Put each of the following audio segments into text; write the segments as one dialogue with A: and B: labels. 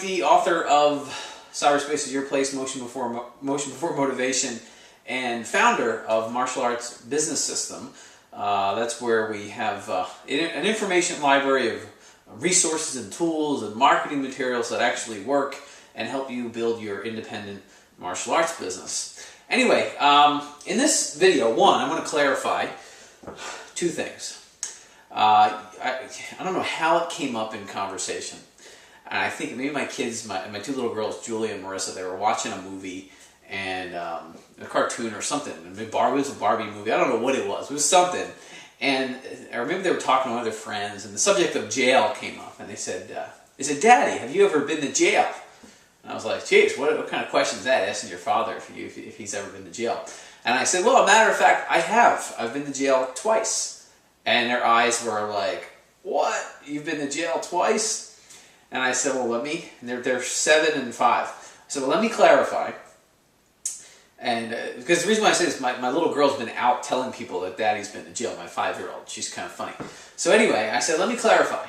A: the author of Cyberspace is Your Place, Motion Before Motivation, and founder of Martial Arts Business System. That's where we have an information library of resources and tools and marketing materials that actually work and help you build your independent martial arts business. Anyway, in this video, I'm going to clarify two things. I don't know how it came up in conversation. And I think maybe my kids, my two little girls, Julia and Marissa, they were watching a movie and a cartoon or something. It was a Barbie movie. I don't know what it was. It was something. And I remember they were talking to one of their friends, and the subject of jail came up. And they said, "Daddy, have you ever been to jail?" And I was like, "Geez, what kind of question is that? Asking your father if he's ever been to jail?" And I said, "Well, a matter of fact, I have. I've been to jail twice." And their eyes were like, "What? You've been to jail twice?" And I said, "Well, let me." And they're 7 and 5. I said, "Well, let me clarify." And because the reason why I say this, my little girl's been out telling people that Daddy's been to jail. My 5-year-old, she's kind of funny. So anyway, I said, "Let me clarify.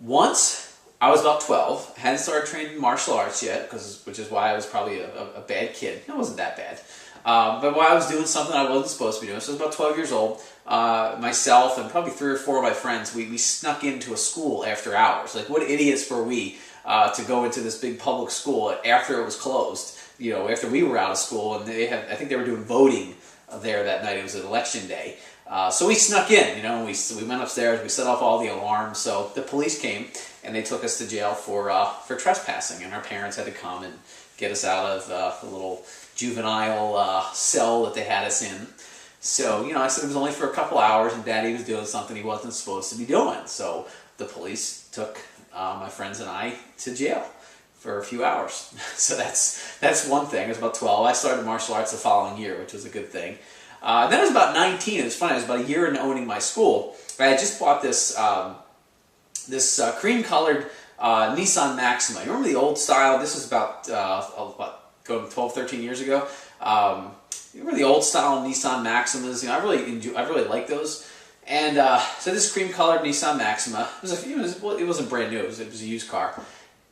A: Once I was about 12, hadn't started training in martial arts yet, which is why I was probably a bad kid. It wasn't that bad, but while I was doing something I wasn't supposed to be doing. So I was about 12 years old. Myself and probably 3 or 4 of my friends, we snuck into a school after hours. Like, what idiots were we to go into this big public school after it was closed? You know, after we were out of school, and I think they were doing voting there that night. It was an election day. So we snuck in, and we went upstairs, we set off all the alarms. So the police came, and they took us to jail for trespassing, and our parents had to come and get us out of the little juvenile cell that they had us in. So, I said it was only for a couple hours, and Daddy was doing something he wasn't supposed to be doing. So the police took my friends and I to jail for a few hours. So that's one thing. I was about 12. I started martial arts the following year, which was a good thing. Then I was about 19. It was funny. I was about a year into owning my school. I had just bought this cream-colored Nissan Maxima. You remember the old style? This is about going 12, 13 years ago. You remember the old style Nissan Maximas? I really like those. And so this cream-colored Nissan Maxima, it wasn't brand new. It was a used car.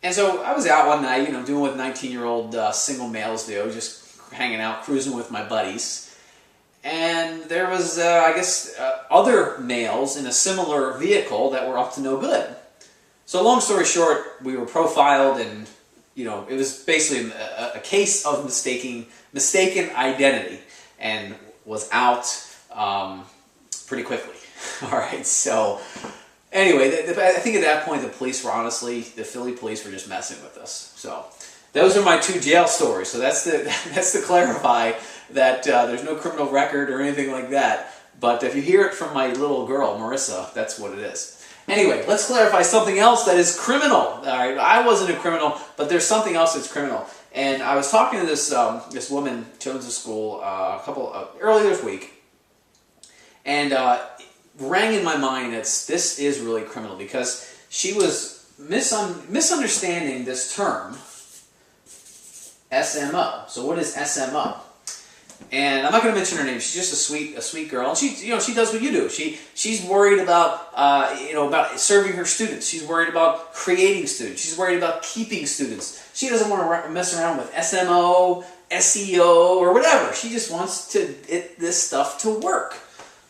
A: And so I was out one night, doing what 19-year-old single males do, just hanging out, cruising with my buddies. And there was, other males in a similar vehicle that were up to no good. So long story short, we were profiled, and it was basically a case of mistaken identity, and was out pretty quickly. All right, so anyway, I think at that point the Philly police were just messing with us. So those are my 2 jail stories. So that's to clarify that there's no criminal record or anything like that. But if you hear it from my little girl, Marissa, that's what it is. Anyway, let's clarify something else that is criminal. All right, I wasn't a criminal, but there's something else that's criminal. And I was talking to this woman, Jones's school, earlier this week, and rang in my mind that this is really criminal, because she was misunderstanding this term, SMO. So what is SMO? And I'm not going to mention her name. She's just a sweet girl, and she does what you do. She's worried about about serving her students. She's worried about creating students. She's worried about keeping students. She doesn't want to mess around with SMO, SEO, or whatever. She just wants this stuff to work.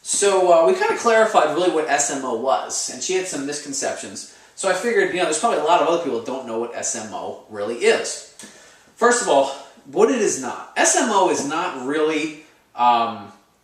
A: So we kind of clarified really what SMO was, and she had some misconceptions. So I figured, there's probably a lot of other people that don't know what SMO really is. First of all, what it is not. SMO is not really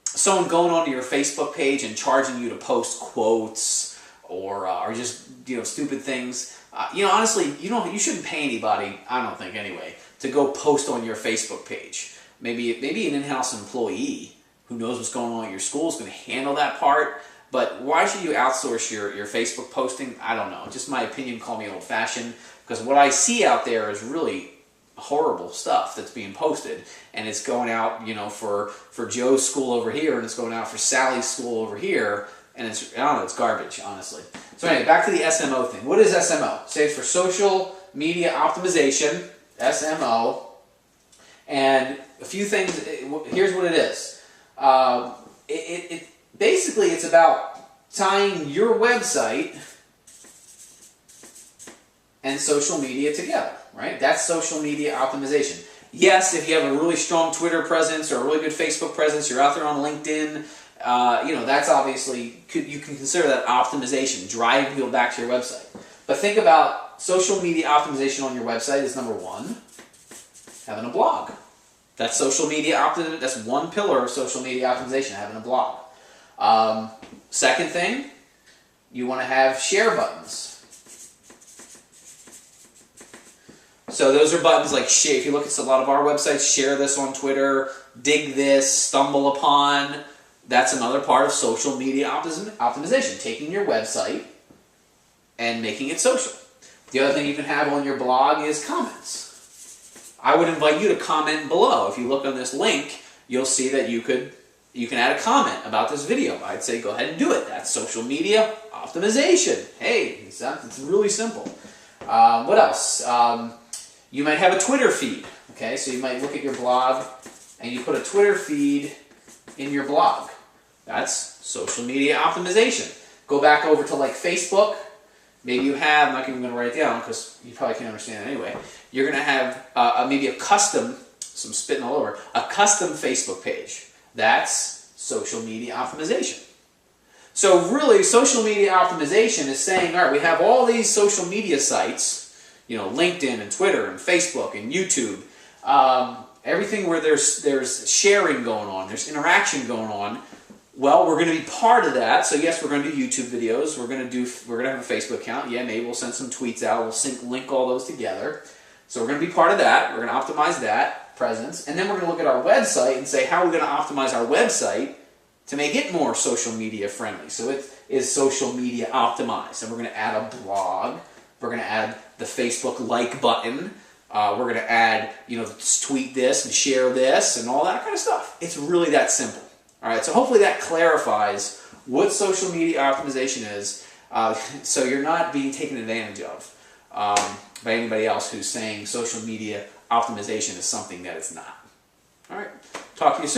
A: someone going onto your Facebook page and charging you to post quotes or just stupid things. Honestly, you shouldn't pay anybody, I don't think anyway, to go post on your Facebook page. Maybe an in-house employee who knows what's going on at your school is going to handle that part. But why should you outsource your Facebook posting? I don't know. Just my opinion. Call me old-fashioned, because what I see out there is really horrible stuff that's being posted, and it's going out, for Joe's school over here, and it's going out for Sally's school over here, and it's garbage, honestly. So anyway, back to the SMO thing. What is SMO? It stands for Social Media Optimization, SMO, and a few things. Here's what it is. Basically, it's about tying your website and social media together, right? That's social media optimization. Yes, if you have a really strong Twitter presence or a really good Facebook presence, you're out there on LinkedIn, that's obviously, you can consider that optimization, driving people back to your website. But think about social media optimization on your website is number one, having a blog. That's social media that's one pillar of social media optimization, having a blog. Second thing, you want to have share buttons. So those are buttons like share. If you look at a lot of our websites, share this on Twitter, dig this, stumble upon. That's another part of social media optimization, taking your website and making it social. The other thing you can have on your blog is comments. I would invite you to comment below. If you look on this link, you'll see that you can add a comment about this video. I'd say go ahead and do it. That's social media optimization. Hey, it's really simple. What else? You might have a Twitter feed. Okay, so you might look at your blog and you put a Twitter feed in your blog. That's social media optimization. Go back over to like Facebook. Maybe you have, I'm not even going to write it down because you probably can't understand it anyway. You're going to have maybe a custom, some spitting all over, a custom Facebook page. That's social media optimization. So really, social media optimization is saying, all right, we have all these social media sites, LinkedIn and Twitter and Facebook and YouTube, everything where there's sharing going on, there's interaction going on. Well, we're going to be part of that. So yes, we're going to do YouTube videos. We're going to have a Facebook account. Yeah, maybe we'll send some tweets out. We'll link all those together. So we're going to be part of that. We're going to optimize that presence. And then we're going to look at our website and say, how are we going to optimize our website to make it more social media friendly? So it is social media optimized. And we're going to add a blog. We're going to add the Facebook like button. We're going to add, tweet this and share this and all that kind of stuff. It's really that simple. All right, so hopefully that clarifies what social media optimization is, so you're not being taken advantage of by anybody else who's saying social media optimization is something that it's not. All right, talk to you soon.